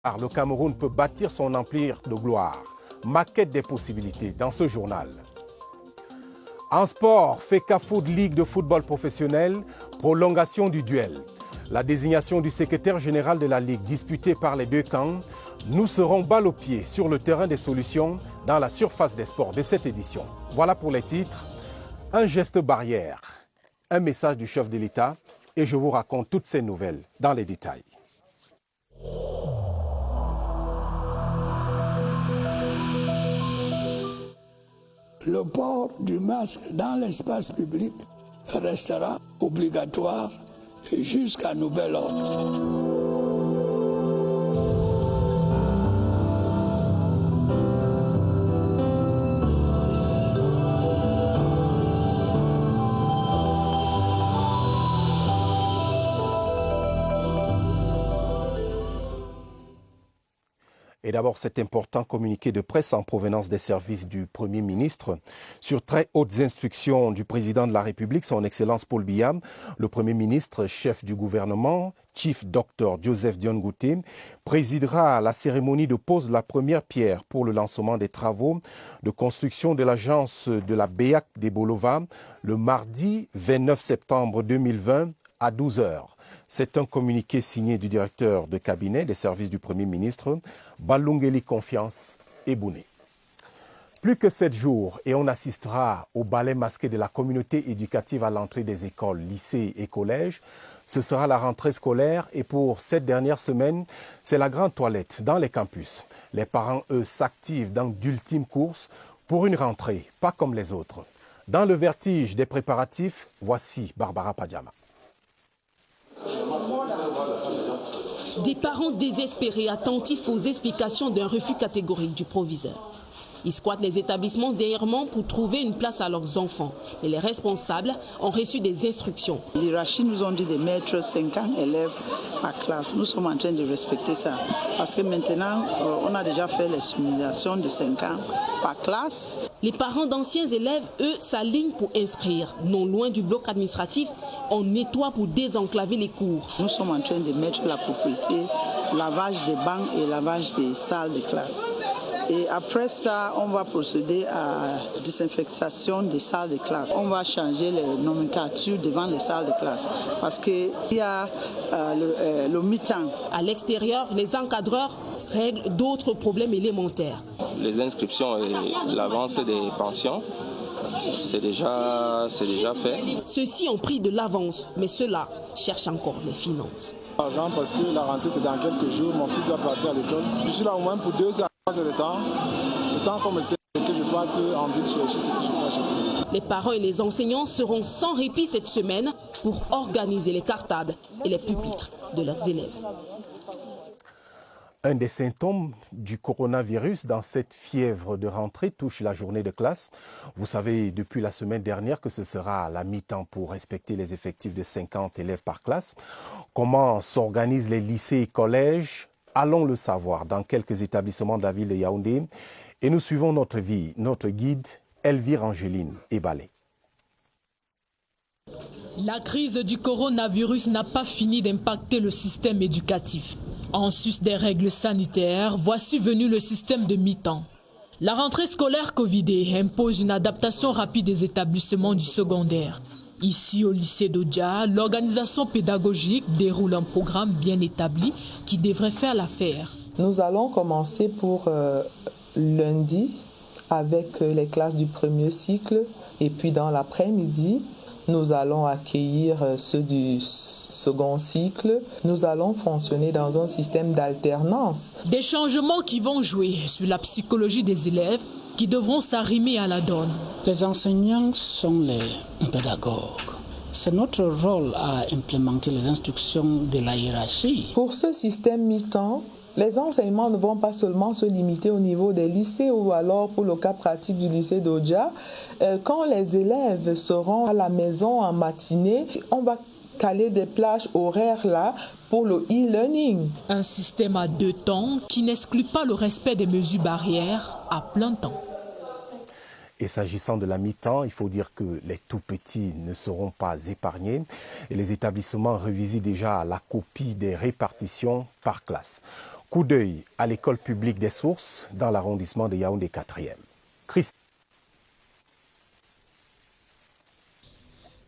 Le Cameroun peut bâtir son empire de gloire. Maquette des possibilités dans ce journal. En sport, FECAFOOT Ligue de football professionnel, prolongation du duel. La désignation du secrétaire général de la Ligue disputée par les deux camps. Nous serons balle au pied sur le terrain des solutions dans la surface des sports de cette édition. Voilà pour les titres. Un geste barrière, un message du chef de l'État et je vous raconte toutes ces nouvelles dans les détails. Le port du masque dans l'espace public restera obligatoire jusqu'à nouvel ordre. Et d'abord, cet important communiqué de presse en provenance des services du Premier ministre sur très hautes instructions du président de la République, son Excellence Paul Biya, le Premier ministre, chef du gouvernement, Chief Dr Joseph Dion Ngouté, présidera la cérémonie de pose de la première pierre pour le lancement des travaux de construction de l'agence de la BEAC des Bolova le mardi 29 septembre 2020 à 12 h. C'est un communiqué signé du directeur de cabinet des services du Premier ministre, Balungeli Confiance Ebouné. Plus que 7 jours et on assistera au ballet masqué de la communauté éducative à l'entrée des écoles, lycées et collèges. Ce sera la rentrée scolaire et pour cette dernière semaine, c'est la grande toilette dans les campus. Les parents, eux, s'activent dans d'ultimes courses pour une rentrée, pas comme les autres. Dans le vertige des préparatifs, voici Barbara Padjama. Des parents désespérés, attentifs aux explications d'un refus catégorique du proviseur. Ils squattent les établissements dernièrement pour trouver une place à leurs enfants. Mais les responsables ont reçu des instructions. Les Rachid nous ont dit de mettre 50 élèves par classe. Nous sommes en train de respecter ça. Parce que maintenant, on a déjà fait les simulations de 50 par classe. Les parents d'anciens élèves, eux, s'alignent pour inscrire. Non loin du bloc administratif, on nettoie pour désenclaver les cours. Nous sommes en train de mettre la propreté, lavage des bancs et lavage des salles de classe. Et après ça, on va procéder à la désinfectation des salles de classe. On va changer les nomenclatures devant les salles de classe parce qu'il y a le mi-temps. À l'extérieur, les encadreurs règlent d'autres problèmes élémentaires. Les inscriptions et l'avance des pensions, c'est déjà fait. Ceux-ci ont pris de l'avance, mais ceux-là cherchent encore les finances. L'argent parce que la rentrée c'est dans quelques jours, mon fils doit partir à l'école. Je suis là au moins pour 2 heures. Le temps qu'on me sait que je dois être en ville chercher ce que je dois acheter. Les parents et les enseignants seront sans répit cette semaine pour organiser les cartables et les pupitres de leurs élèves. Un des symptômes du coronavirus dans cette fièvre de rentrée touche la journée de classe. Vous savez depuis la semaine dernière que ce sera à la mi-temps pour respecter les effectifs de 50 élèves par classe. Comment s'organisent les lycées et collèges ? Allons le savoir dans quelques établissements de la ville de Yaoundé. Et nous suivons notre guide Elvire Angeline Ebalé. La crise du coronavirus n'a pas fini d'impacter le système éducatif. En sus des règles sanitaires, voici venu le système de mi-temps. La rentrée scolaire Covidée impose une adaptation rapide des établissements du secondaire. Ici, au lycée d'Odja, l'organisation pédagogique déroule un programme bien établi qui devrait faire l'affaire. Nous allons commencer pour lundi avec les classes du premier cycle et puis dans l'après-midi, nous allons accueillir ceux du second cycle. Nous allons fonctionner dans un système d'alternance. Des changements qui vont jouer sur la psychologie des élèves qui devront s'arrimer à la donne. Les enseignants sont les pédagogues. C'est notre rôle à implémenter les instructions de la hiérarchie. Pour ce système mi-temps, les enseignements ne vont pas seulement se limiter au niveau des lycées ou alors pour le cas pratique du lycée d'Odja. Quand les élèves seront à la maison en matinée, on va caler des plages horaires là pour le e-learning. Un système à 2 temps qui n'exclut pas le respect des mesures barrières à plein temps. Et s'agissant de la mi-temps, il faut dire que les tout-petits ne seront pas épargnés. Et les établissements revisent déjà la copie des répartitions par classe. Coup d'œil à l'école publique des Sources dans l'arrondissement de Yaoundé 4e.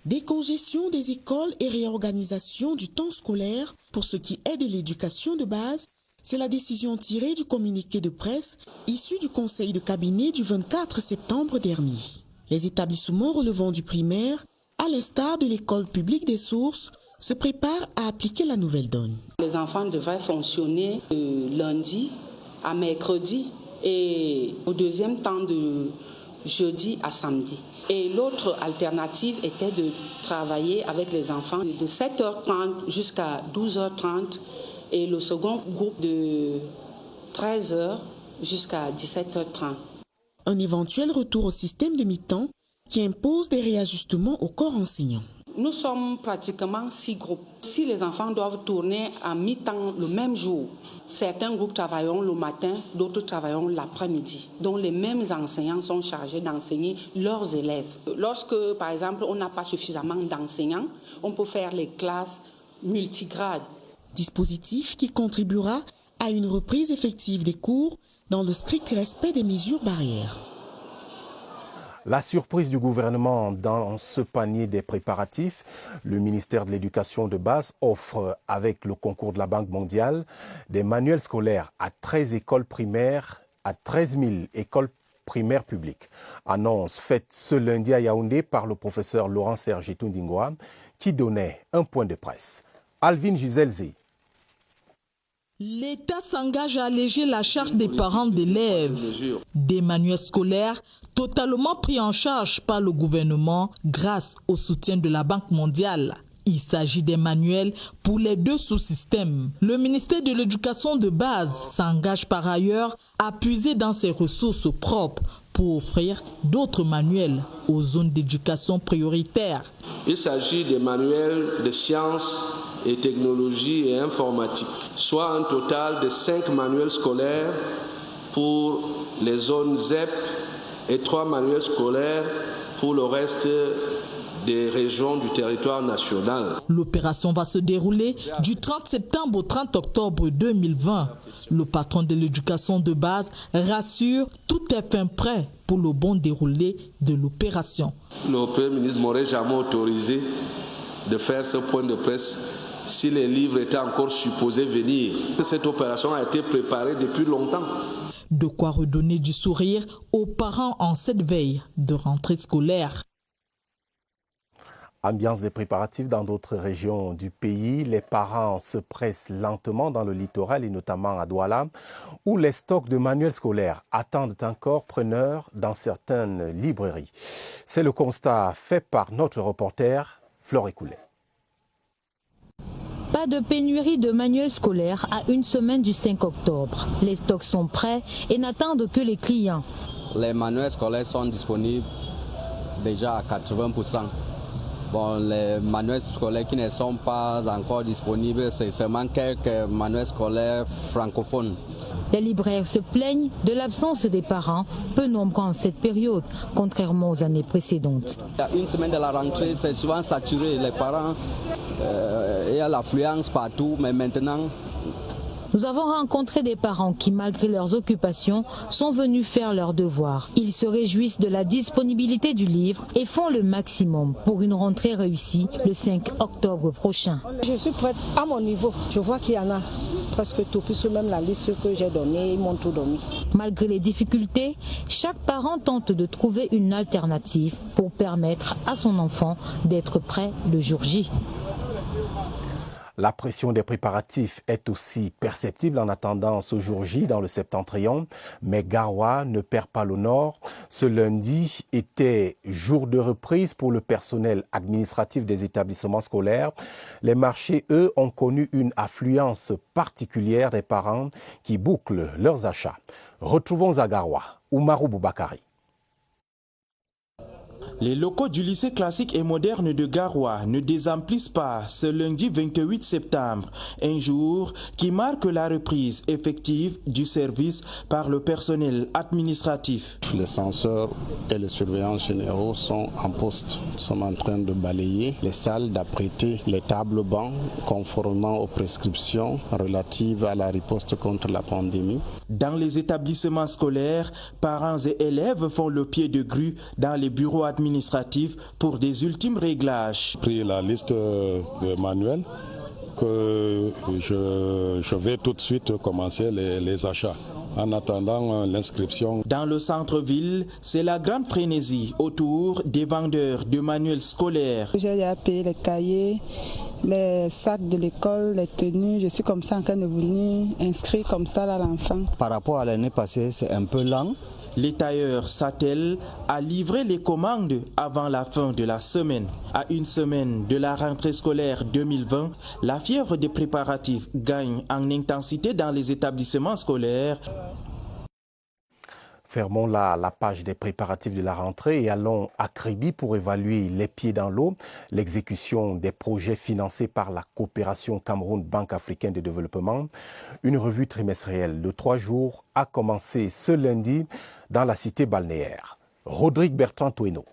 Décongestion des écoles et réorganisation du temps scolaire pour ce qui est de l'éducation de base, c'est la décision tirée du communiqué de presse issu du conseil de cabinet du 24 septembre dernier. Les établissements relevant du primaire, à l'instar de l'école publique des Sources, se préparent à appliquer la nouvelle donne. Les enfants devraient fonctionner de lundi à mercredi et au deuxième temps de jeudi à samedi. Et l'autre alternative était de travailler avec les enfants de 7h30 jusqu'à 12h30 et le second groupe de 13h jusqu'à 17h30. Un éventuel retour au système de mi-temps qui impose des réajustements au corps enseignant. Nous sommes pratiquement 6 groupes. Si les enfants doivent tourner à mi-temps le même jour, certains groupes travailleront le matin, d'autres travailleront l'après-midi. Donc les mêmes enseignants sont chargés d'enseigner leurs élèves. Lorsque, par exemple, on n'a pas suffisamment d'enseignants, on peut faire les classes multigrades. Dispositif qui contribuera à une reprise effective des cours dans le strict respect des mesures barrières. La surprise du gouvernement dans ce panier des préparatifs, le ministère de l'Éducation de base offre, avec le concours de la Banque mondiale, des manuels scolaires à 13 écoles primaires, à 13 000 écoles primaires publiques. Annonce faite ce lundi à Yaoundé par le professeur Laurent Serge Tundingwa, qui donnait un point de presse. Alvin Giselze. L'État s'engage à alléger la charge des parents d'élèves. Des manuels scolaires totalement pris en charge par le gouvernement grâce au soutien de la Banque mondiale. Il s'agit des manuels pour les 2 sous-systèmes. Le ministère de l'Éducation de base s'engage par ailleurs à puiser dans ses ressources propres pour offrir d'autres manuels aux zones d'éducation prioritaires. Il s'agit des manuels de sciences et technologie et informatique, soit un total de 5 manuels scolaires pour les zones ZEP et 3 manuels scolaires pour le reste des régions du territoire national. L'opération va se dérouler du 30 septembre au 30 octobre 2020. Le patron de l'éducation de base rassure, tout est fin prêt pour le bon déroulé de l'opération. Le Premier ministre m'aurait jamais autorisé de faire ce point de presse si les livres étaient encore supposés venir. Cette opération a été préparée depuis longtemps. De quoi redonner du sourire aux parents en cette veille de rentrée scolaire. Ambiance des préparatifs dans d'autres régions du pays. Les parents se pressent lentement dans le littoral et notamment à Douala, où les stocks de manuels scolaires attendent encore preneurs dans certaines librairies. C'est le constat fait par notre reporter Flore Coulet. Pas de pénurie de manuels scolaires à une semaine du 5 octobre. Les stocks sont prêts et n'attendent que les clients. Les manuels scolaires sont disponibles déjà à 80%. Bon, les manuels scolaires qui ne sont pas encore disponibles, c'est seulement quelques manuels scolaires francophones. Les libraires se plaignent de l'absence des parents, peu nombreux en cette période, contrairement aux années précédentes. Il y a une semaine de la rentrée, c'est souvent saturé. Les parents, il y a l'affluence partout, mais maintenant... Nous avons rencontré des parents qui, malgré leurs occupations, sont venus faire leurs devoirs. Ils se réjouissent de la disponibilité du livre et font le maximum pour une rentrée réussie le 5 octobre prochain. Je suis prête à mon niveau. Je vois qu'il y en a presque tout, puisque même la liste que j'ai donnée, ils m'ont tout donné. Malgré les difficultés, chaque parent tente de trouver une alternative pour permettre à son enfant d'être prêt le jour J. La pression des préparatifs est aussi perceptible en attendant ce jour J dans le septentrion, mais Garoua ne perd pas le nord. Ce lundi était jour de reprise pour le personnel administratif des établissements scolaires. Les marchés, eux, ont connu une affluence particulière des parents qui bouclent leurs achats. Retrouvons à Garoua Oumarou Boubakari. Les locaux du lycée classique et moderne de Garoua ne désemplissent pas ce lundi 28 septembre, un jour qui marque la reprise effective du service par le personnel administratif. Les censeurs et les surveillants généraux sont en poste. Nous sommes en train de balayer les salles, d'apprêter les tables bancs conformément aux prescriptions relatives à la riposte contre la pandémie. Dans les établissements scolaires, parents et élèves font le pied de grue dans les bureaux administratifs pour des ultimes réglages. J'ai pris la liste de manuels que je vais tout de suite commencer les achats en attendant l'inscription. Dans le centre-ville, c'est la grande frénésie autour des vendeurs de manuels scolaires. J'ai déjà payé les cahiers, les sacs de l'école, les tenues. Je suis comme ça en train de venir inscrire comme ça là l'enfant. Par rapport à l'année passée, c'est un peu lent. Les tailleurs s'attellent à livrer les commandes avant la fin de la semaine. À une semaine de la rentrée scolaire 2020, la fièvre des préparatifs gagne en intensité dans les établissements scolaires. Fermons la page des préparatifs de la rentrée et allons à Kribi pour évaluer les pieds dans l'eau, l'exécution des projets financés par la coopération Cameroun Banque africaine de développement. Une revue trimestrielle de 3 jours a commencé ce lundi dans la cité balnéaire. Rodrigue Bertrand Toueno.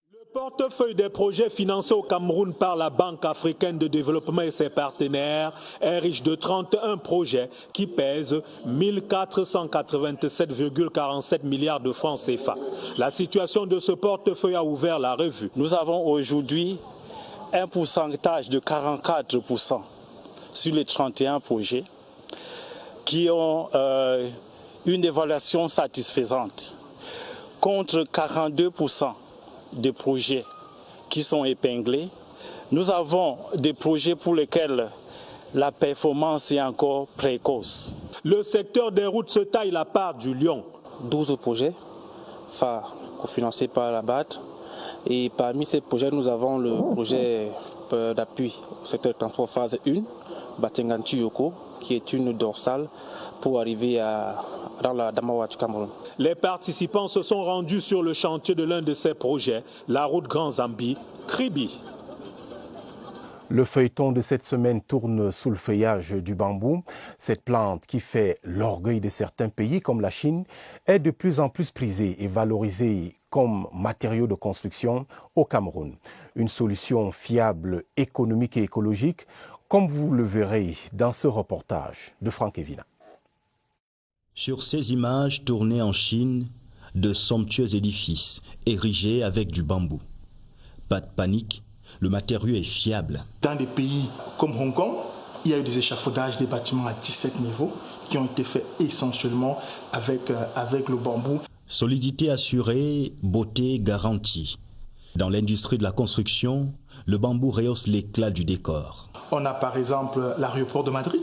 Le portefeuille des projets financés au Cameroun par la Banque africaine de développement et ses partenaires est riche de 31 projets qui pèsent 1487,47 milliards de francs CFA. La situation de ce portefeuille a ouvert la revue. Nous avons aujourd'hui un pourcentage de 44% sur les 31 projets qui ont une évaluation satisfaisante contre 42% des projets qui sont épinglés. Nous avons des projets pour lesquels la performance est encore précoce. Le secteur des routes se taille la part du lion. 12 projets cofinancés par la BAD. Et parmi ces projets, nous avons le projet d'appui au secteur de transport phase 1, Batengantu-Yoko, qui est une dorsale pour arriver dans la Damawa du Cameroun. Les participants se sont rendus sur le chantier de l'un de ces projets, la route Grand Zambi, Kribi. Le feuilleton de cette semaine tourne sous le feuillage du bambou. Cette plante qui fait l'orgueil de certains pays comme la Chine est de plus en plus prisée et valorisée comme matériau de construction au Cameroun. Une solution fiable, économique et écologique, comme vous le verrez dans ce reportage de Franck Evina. Sur ces images tournées en Chine, de somptueux édifices érigés avec du bambou. Pas de panique, le matériau est fiable. Dans des pays comme Hong Kong, il y a eu des échafaudages des bâtiments à 17 niveaux qui ont été faits essentiellement avec le bambou. Solidité assurée, beauté garantie. Dans l'industrie de la construction, le bambou rehausse l'éclat du décor. On a par exemple l'aéroport de Madrid,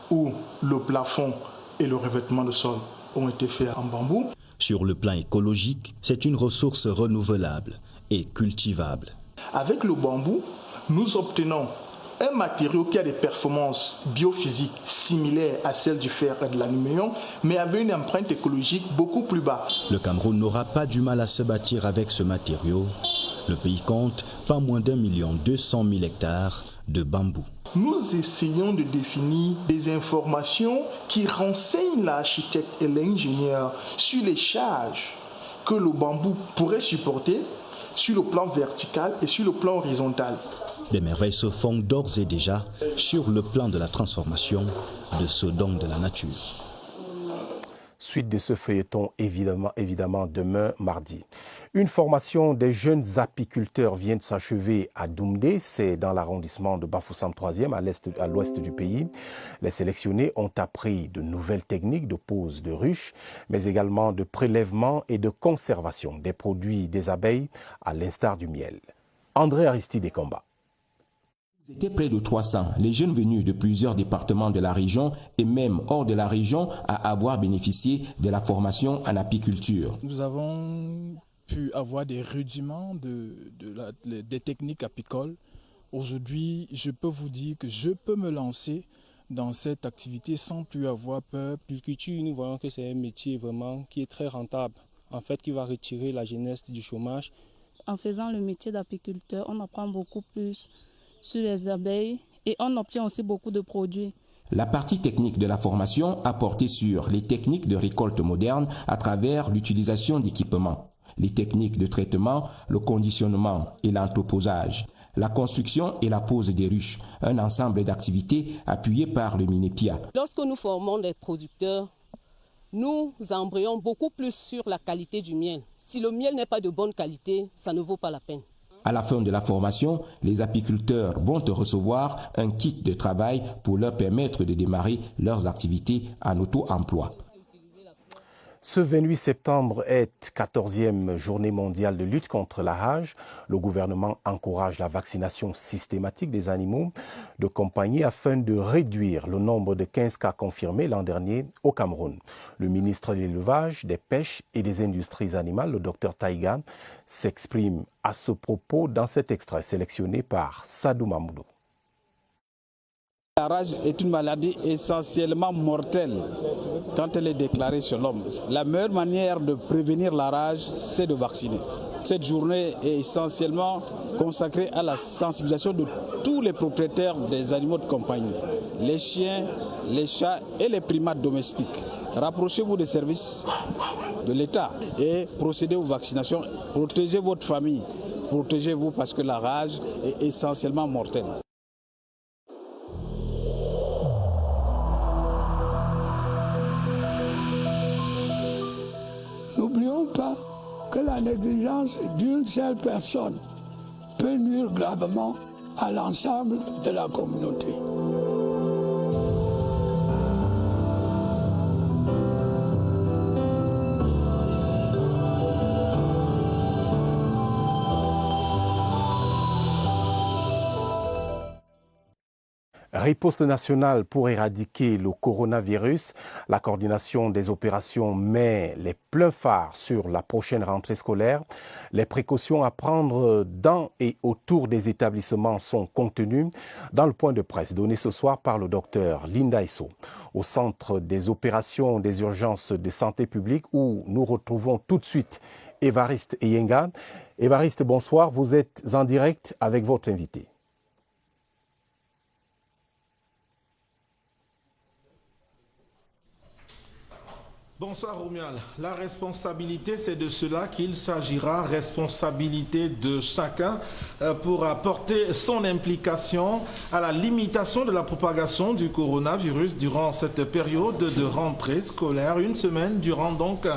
où le plafond et le revêtement de sol ont été faits en bambou. Sur le plan écologique, c'est une ressource renouvelable et cultivable. Avec le bambou, nous obtenons un matériau qui a des performances biophysiques similaires à celles du fer et de l'aluminium, mais avec une empreinte écologique beaucoup plus basse. Le Cameroun n'aura pas du mal à se bâtir avec ce matériau. Le pays compte pas moins d'1 200 000 hectares de bambou. Nous essayons de définir des informations qui renseignent l'architecte et l'ingénieur sur les charges que le bambou pourrait supporter sur le plan vertical et sur le plan horizontal. Des merveilles se font d'ores et déjà sur le plan de la transformation de ce don de la nature. Suite de ce feuilleton, évidemment demain, mardi. Une formation des jeunes apiculteurs vient de s'achever à Doumdé, c'est dans l'arrondissement de Bafoussam 3e, à l'ouest du pays. Les sélectionnés ont appris de nouvelles techniques de pose de ruches, mais également de prélèvement et de conservation des produits des abeilles, à l'instar du miel. André Aristide Combat. Ils étaient près de 300, les jeunes venus de plusieurs départements de la région et même hors de la région à avoir bénéficié de la formation en apiculture. Nous avons pu avoir des rudiments des techniques apicoles. Aujourd'hui, je peux vous dire que je peux me lancer dans cette activité sans plus avoir peur. L'apiculture, nous voyons que c'est un métier vraiment qui est très rentable, en fait qui va retirer la jeunesse du chômage en faisant le métier d'apiculteur, on apprend beaucoup plus sur les abeilles et on obtient aussi beaucoup de produits. La partie technique de la formation a porté sur les techniques de récolte moderne à travers l'utilisation d'équipements, les techniques de traitement, le conditionnement et l'entreposage, la construction et la pose des ruches, un ensemble d'activités appuyées par le MINEPIA. Lorsque nous formons les producteurs, nous embrayons beaucoup plus sur la qualité du miel. Si le miel n'est pas de bonne qualité, ça ne vaut pas la peine. À la fin de la formation, les apiculteurs vont recevoir un kit de travail pour leur permettre de démarrer leurs activités en auto-emploi. Ce 28 septembre est 14e journée mondiale de lutte contre la rage. Le gouvernement encourage la vaccination systématique des animaux de compagnie afin de réduire le nombre de 15 cas confirmés l'an dernier au Cameroun. Le ministre de l'Élevage, des Pêches et des Industries animales, le Dr Taïga, s'exprime à ce propos dans cet extrait sélectionné par Sadou Mamoudou. La rage est une maladie essentiellement mortelle quand elle est déclarée sur l'homme. La meilleure manière de prévenir la rage, c'est de vacciner. Cette journée est essentiellement consacrée à la sensibilisation de tous les propriétaires des animaux de compagnie, les chiens, les chats et les primates domestiques. Rapprochez-vous des services de l'État et procédez aux vaccinations. Protégez votre famille, protégez-vous parce que la rage est essentiellement mortelle. N'oublions pas que la négligence d'une seule personne peut nuire gravement à l'ensemble de la communauté. Riposte nationale pour éradiquer le coronavirus. La coordination des opérations met les pleins phares sur la prochaine rentrée scolaire. Les précautions à prendre dans et autour des établissements sont contenues dans le point de presse donné ce soir par le docteur Linda Esso, au centre des opérations des urgences de santé publique où nous retrouvons tout de suite Évariste Eyenga. Évariste, bonsoir. Vous êtes en direct avec votre invité. Bonsoir Romuald. La responsabilité, c'est de cela qu'il s'agira, responsabilité de chacun pour apporter son implication à la limitation de la propagation du coronavirus durant cette période de rentrée scolaire. Une semaine durant donc,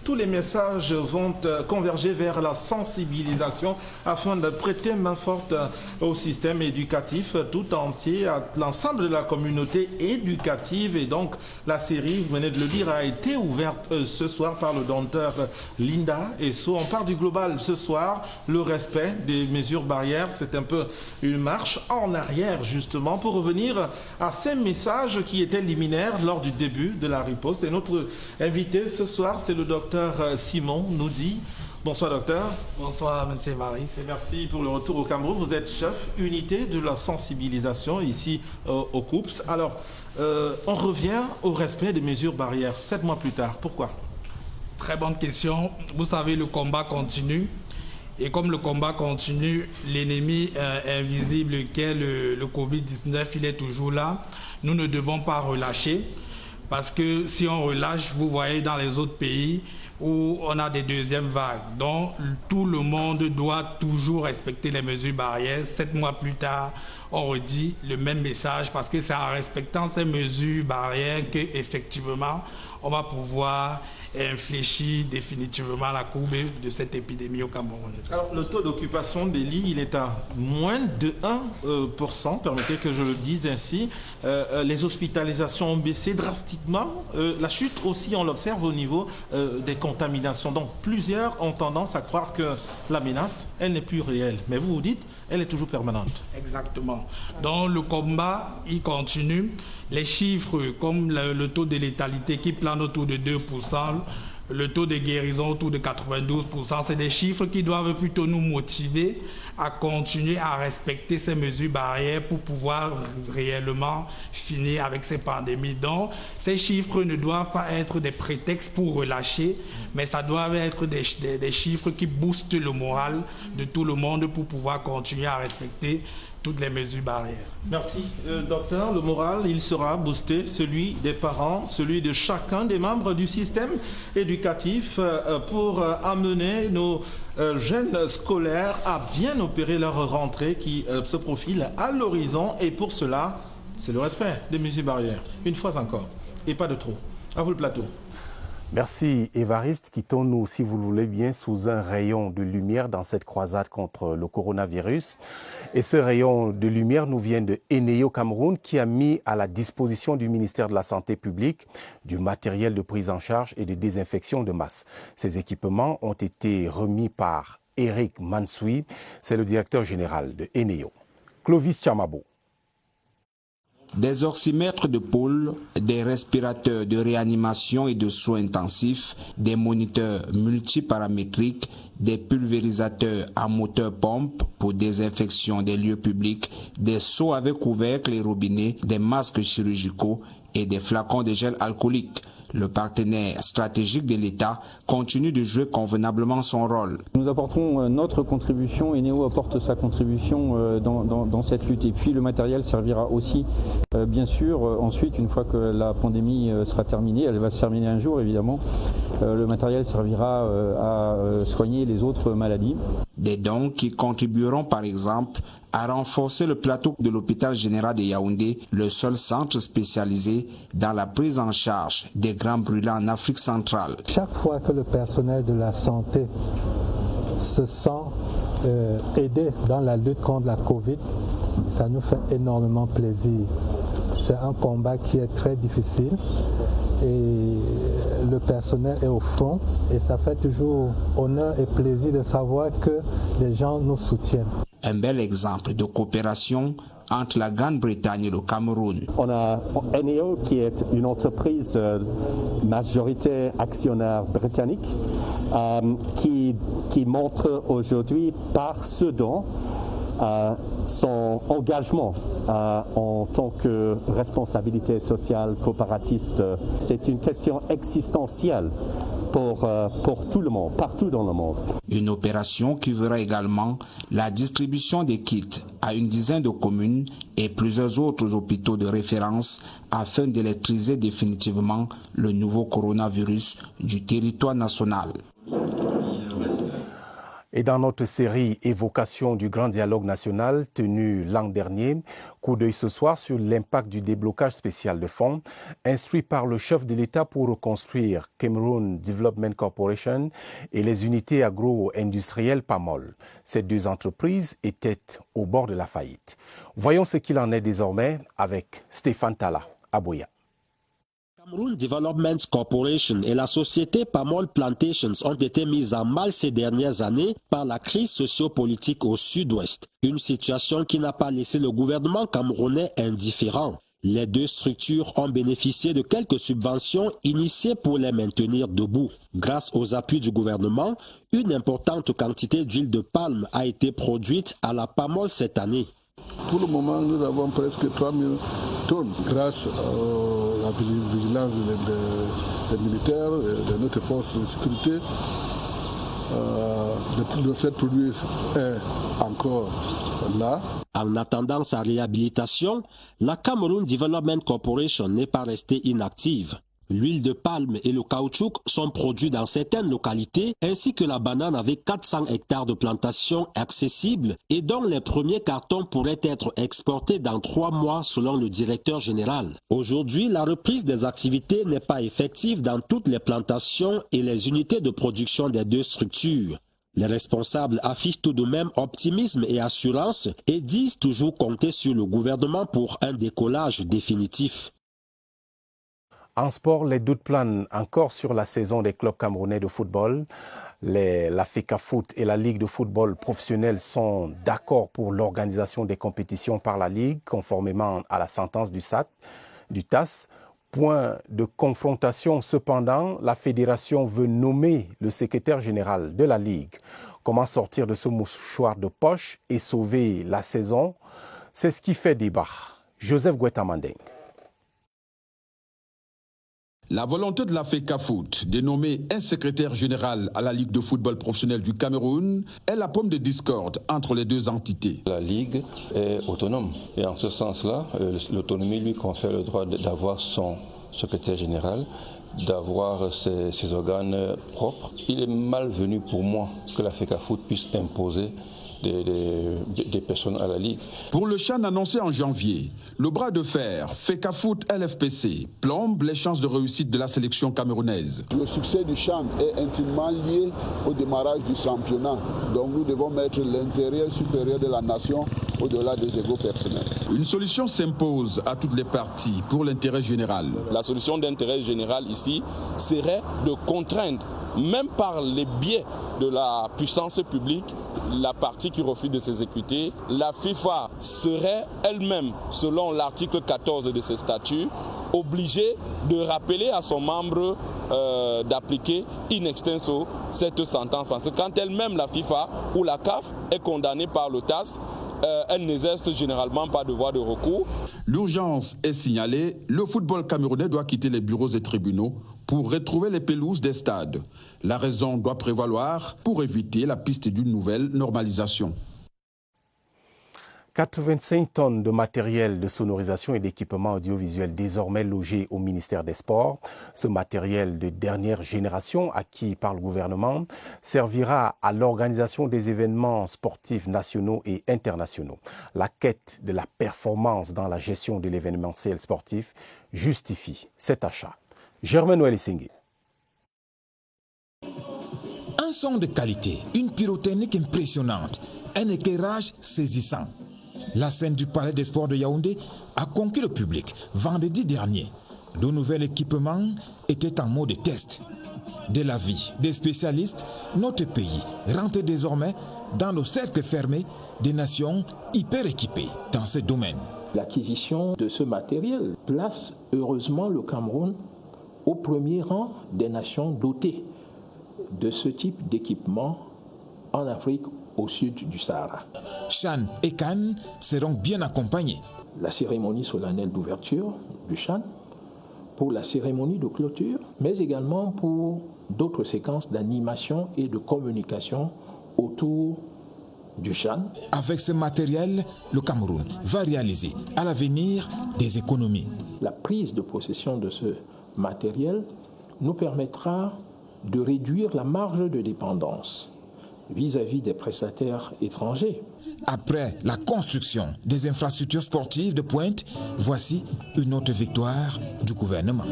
tous les messages vont converger vers la sensibilisation afin de prêter main forte au système éducatif tout entier, à l'ensemble de la communauté éducative. Et donc, la série, vous venez de le dire, a été ouverte ce soir par le docteur Linda Esso. On part du global ce soir, le respect des mesures barrières. C'est un peu une marche en arrière, justement, pour revenir à ces messages qui étaient liminaires lors du début de la riposte. Et notre invité ce soir, c'est le docteur Simon Noudi. Bonsoir docteur. Bonsoir monsieur Maris. Et merci pour le retour au Cameroun. Vous êtes chef unité de la sensibilisation ici au COUPS. Alors, on revient au respect des mesures barrières 7 mois plus tard. Pourquoi? Très bonne question. Vous savez, le combat continue. Et comme le combat continue, l'ennemi invisible qu'est le Covid-19, il est toujours là. Nous ne devons pas relâcher. Parce que si on relâche, vous voyez dans les autres pays où on a des deuxièmes vagues. Donc tout le monde doit toujours respecter les mesures barrières. 7 mois plus tard, on redit le même message parce que c'est en respectant ces mesures barrières qu'effectivement, on va pouvoir infléchir définitivement la courbe de cette épidémie au Cameroun. Alors, le taux d'occupation des lits, il est à moins de 1%, permettez que je le dise ainsi. Les hospitalisations ont baissé drastiquement. La chute aussi, on l'observe au niveau des contaminations. Donc, plusieurs ont tendance à croire que la menace, elle n'est plus réelle. Mais vous vous dites, elle est toujours permanente. Exactement. Donc, le combat, il continue. Les chiffres, comme le taux de létalité qui plane autour de 2%, le taux de guérison autour de 92%. C'est des chiffres qui doivent plutôt nous motiver à continuer à respecter ces mesures barrières pour pouvoir réellement finir avec ces pandémies. Donc, ces chiffres ne doivent pas être des prétextes pour relâcher, mais ça doit être des chiffres qui boostent le moral de tout le monde pour pouvoir continuer à respecter toutes les mesures barrières. Merci, docteur. Le moral, il sera boosté, celui des parents, celui de chacun des membres du système éducatif pour amener nos jeunes scolaires à bien opérer leur rentrée qui se profile à l'horizon. Et pour cela, c'est le respect des mesures barrières, une fois encore, et pas de trop. À vous le plateau. Merci Évariste. Quittons-nous, si vous le voulez bien, sous un rayon de lumière dans cette croisade contre le coronavirus. Et ce rayon de lumière nous vient de Eneo Cameroun qui a mis à la disposition du ministère de la Santé publique du matériel de prise en charge et de désinfection de masse. Ces équipements ont été remis par Eric Mansoui, c'est le directeur général de Eneo. Clovis Chamabo. Des oxymètres de pôle, des respirateurs de réanimation et de soins intensifs, des moniteurs multiparamétriques, des pulvérisateurs à moteur pompe pour désinfection des lieux publics, des seaux avec couvercle et robinet, des masques chirurgicaux et des flacons de gel alcoolique. Le partenaire stratégique de l'État continue de jouer convenablement son rôle. Nous apporterons notre contribution, Eneo apporte sa contribution dans cette lutte. Et puis le matériel servira aussi, bien sûr, ensuite, une fois que la pandémie sera terminée, elle va se terminer un jour évidemment, le matériel servira à soigner les autres maladies. Des dons qui contribueront par exemple à renforcer le plateau de l'hôpital général de Yaoundé, le seul centre spécialisé dans la prise en charge des grands brûlants en Afrique centrale. Chaque fois que le personnel de la santé se sent aidé dans la lutte contre la Covid, ça nous fait énormément plaisir. C'est un combat qui est très difficile et le personnel est au front et ça fait toujours honneur et plaisir de savoir que les gens nous soutiennent. Un bel exemple de coopération entre la Grande-Bretagne et le Cameroun. On a Eneo qui est une entreprise majoritaire actionnaire britannique qui montre aujourd'hui par ce don son engagement en tant que responsabilité sociale coopératiste. C'est une question existentielle pour tout le monde, partout dans le monde. Une opération qui verra également la distribution des kits à une dizaine de communes et plusieurs autres hôpitaux de référence afin d'électriser définitivement le nouveau coronavirus du territoire national. Et dans notre série Évocation du grand dialogue national tenu l'an dernier, coup d'œil ce soir sur l'impact du déblocage spécial de fonds instruit par le chef de l'État pour reconstruire Cameroon Development Corporation et les unités agro-industrielles PAMOL. Ces deux entreprises étaient au bord de la faillite. Voyons ce qu'il en est désormais avec Stéphane Tala à Boya. Cameroon Development Corporation et la société Pamol Plantations ont été mises en mal ces dernières années par la crise sociopolitique au sud-ouest. Une situation qui n'a pas laissé le gouvernement camerounais indifférent. Les deux structures ont bénéficié de quelques subventions initiées pour les maintenir debout. Grâce aux appuis du gouvernement, une importante quantité d'huile de palme a été produite à la Pamol cette année. Pour le moment, nous avons presque 3000 tonnes grâce à la vigilance des militaires, de notre force de sécurité. De cette produit est encore là. En attendant sa réhabilitation, la Cameroon Development Corporation n'est pas restée inactive. L'huile de palme et le caoutchouc sont produits dans certaines localités, ainsi que la banane avec 400 hectares de plantations accessibles et dont les premiers cartons pourraient être exportés dans 3 mois selon le directeur général. Aujourd'hui, la reprise des activités n'est pas effective dans toutes les plantations et les unités de production des deux structures. Les responsables affichent tout de même optimisme et assurance et disent toujours compter sur le gouvernement pour un décollage définitif. En sport, les doutes planent encore sur la saison des clubs camerounais de football. La FECAFOOT et la Ligue de football professionnel sont d'accord pour l'organisation des compétitions par la Ligue, conformément à la sentence du TAS. Point de confrontation, cependant, la fédération veut nommer le secrétaire général de la Ligue. Comment sortir de ce mouchoir de poche et sauver la saison? C'est ce qui fait débat. Joseph Gouetta-Mandeng. La volonté de la FECAFOOT de nommer un secrétaire général à la Ligue de football professionnel du Cameroun est la pomme de discorde entre les deux entités. La Ligue est autonome et en ce sens-là, l'autonomie lui confère le droit d'avoir son secrétaire général, d'avoir ses organes propres. Il est malvenu pour moi que la FECAFOOT puisse imposer des personnes à la Ligue. Pour le CHAN annoncé en janvier, le bras de fer FECAFOOT-LFPC plombe les chances de réussite de la sélection camerounaise. Le succès du CHAN est intimement lié au démarrage du championnat. Donc nous devons mettre l'intérêt supérieur de la nation au-delà des égos personnels. Une solution s'impose à toutes les parties pour l'intérêt général. La solution d'intérêt général ici serait de contraindre, même par les biais de la puissance publique, la partie qui refuse de s'exécuter. La FIFA serait elle-même, selon l'article 14 de ses statuts, obligée de rappeler à son membre d'appliquer in extenso cette sentence. Parce que quand elle-même, la FIFA ou la CAF, est condamnée par le TAS, elle n'exerce généralement pas de voie de recours. L'urgence est signalée, le football camerounais doit quitter les bureaux et tribunaux pour retrouver les pelouses des stades. La raison doit prévaloir pour éviter la piste d'une nouvelle normalisation. 85 tonnes de matériel de sonorisation et d'équipement audiovisuel désormais logés au ministère des Sports. Ce matériel de dernière génération acquis par le gouvernement servira à l'organisation des événements sportifs nationaux et internationaux. La quête de la performance dans la gestion de l'événementiel sportif justifie cet achat. Germain Essingé. Un son de qualité, une pyrotechnique impressionnante, un éclairage saisissant. La scène du Palais des Sports de Yaoundé a conquis le public vendredi dernier. Le nouvel équipement était en mode test. De l'avis des spécialistes, notre pays rentre désormais dans le cercle fermé des nations hyper équipées dans ce domaine. L'acquisition de ce matériel place heureusement le Cameroun au premier rang des nations dotées de ce type d'équipement en Afrique au sud du Sahara. CHAN et CAN seront bien accompagnés. La cérémonie solennelle d'ouverture du CHAN, pour la cérémonie de clôture, mais également pour d'autres séquences d'animation et de communication autour du CHAN. Avec ce matériel, le Cameroun va réaliser à l'avenir des économies. La prise de possession de ce matériel nous permettra de réduire la marge de dépendance vis-à-vis des prestataires étrangers. Après la construction des infrastructures sportives de pointe, voici une autre victoire du gouvernement.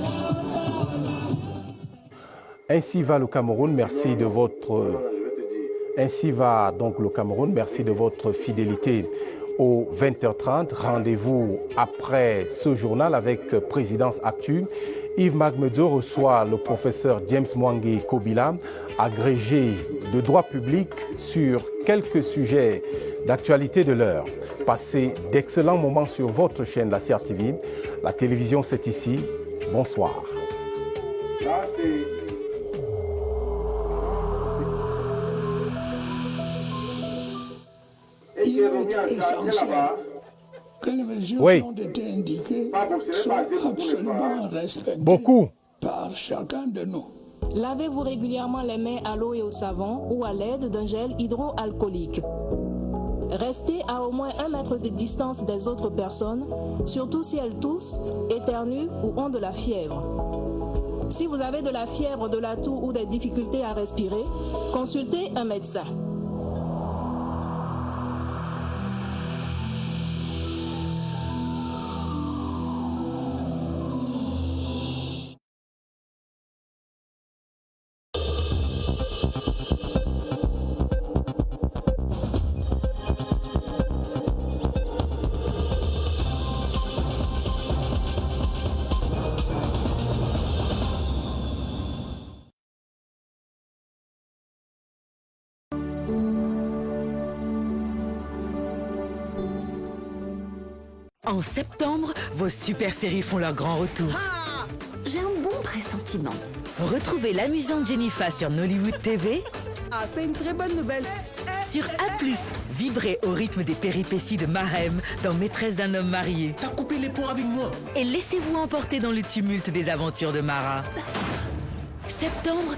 Ainsi va le Cameroun, merci de votre... Ainsi va donc le Cameroun, merci de votre fidélité aux 20h30. Rendez-vous après ce journal avec Présidence Actu. Yves Magmedzo reçoit le professeur James Mwangi Kobila, agrégé de droit public, sur quelques sujets d'actualité de l'heure. Passez d'excellents moments sur votre chaîne, la CRTV. La télévision, c'est ici. Bonsoir. Il est essentiel que les mesures qui ont été indiquées soient absolument respectées par chacun de nous. Lavez-vous régulièrement les mains à l'eau et au savon ou à l'aide d'un gel hydroalcoolique. Restez à au moins 1 mètre de distance des autres personnes, surtout si elles toussent, éternuent ou ont de la fièvre. Si vous avez de la fièvre, de la toux ou des difficultés à respirer, consultez un médecin. En septembre, vos super séries font leur grand retour. pressentiment. Retrouvez l'amusante Jennifer sur Nollywood TV. Ah, c'est une très bonne nouvelle. Sur A+, vibrez au rythme des péripéties de Marem dans Maîtresse d'un homme marié. T'as coupé les ponts avec moi. Et laissez-vous emporter dans le tumulte des aventures de Mara. Septembre,